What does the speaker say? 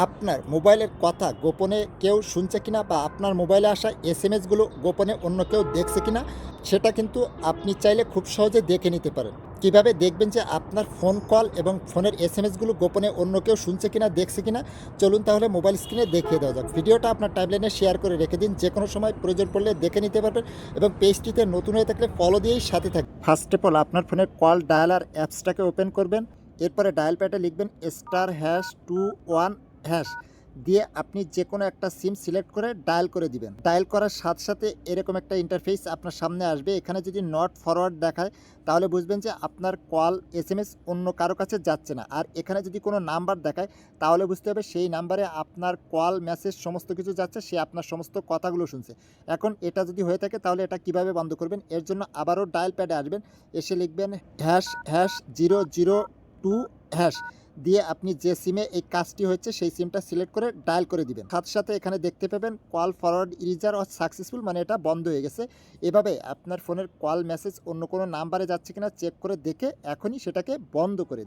আপনার মোবাইলের কথা গোপনে কেউ শুনছে কিনা বা আপনার মোবাইলে আসা এসএমএসগুলো গোপনে অন্য কেউ দেখছে কিনা সেটা কিন্তু আপনি চাইলে খুব সহজে দেখে নিতে পারেন। কিভাবে দেখবেন যে আপনার ফোন কল এবং ফোনের এসএমএসগুলো গোপনে অন্য কেউ শুনছে কিনা দেখছে কিনা, চলুন তাহলে মোবাইল স্ক্রিনে দেখিয়ে দেওয়া যাক। ভিডিওটা আপনার টাইমলাইনে শেয়ার করে রেখে দিন, যে কোনো সময় প্রয়োজন পড়লে দেখে নিতে পারবেন এবং পেজটিতে নতুন হয়ে থাকলে ফলো দিয়েই সাথে থাকবেন। ফার্স্ট অফ অল আপনার ফোনের কল ডায়ালার অ্যাপসটাকে ওপেন করবেন। এরপরে ডায়াল প্যাডে লিখবেন *#21# দিয়ে আপনি যে কোনো একটা সিম সিলেক্ট করে ডায়াল করে দিবেন। ডায়াল করার সাথে সাথে এরকম একটা ইন্টারফেস আপনার সামনে আসবে। এখানে যদি নট ফরওয়ার্ড দেখায় তাহলে বুঝবেন যে আপনার কল এসএমএস অন্য কারো কাছে যাচ্ছে না। আর এখানে যদি কোনো নাম্বার দেখায় তাহলে বুঝতে হবে সেই নাম্বারে আপনার কল মেসেজ সমস্ত কিছু যাচ্ছে, সে আপনার সমস্ত কথাগুলো শুনছে। এখন এটা যদি হয়ে থাকে তাহলে এটা কিভাবে বন্ধ করবেন, এর জন্য আবারও ডায়াল প্যাডে আসবেন। এসে লিখবেন ##002# দিয়ে আপনি যে সিমে এই কাজটি হচ্ছে সেই সিমটা সিলেক্ট করে ডায়াল করে দিবেন। সাথে সাথে এখানে দেখতে পাবেন call forward eraser or successful, মানে এটা বন্ধ হয়ে গেছে। এভাবে আপনার ফোনের কল মেসেজ অন্য কোনো নাম্বারে যাচ্ছে কিনা চেক করে দেখে এখনই সেটাকে বন্ধ করে দিন।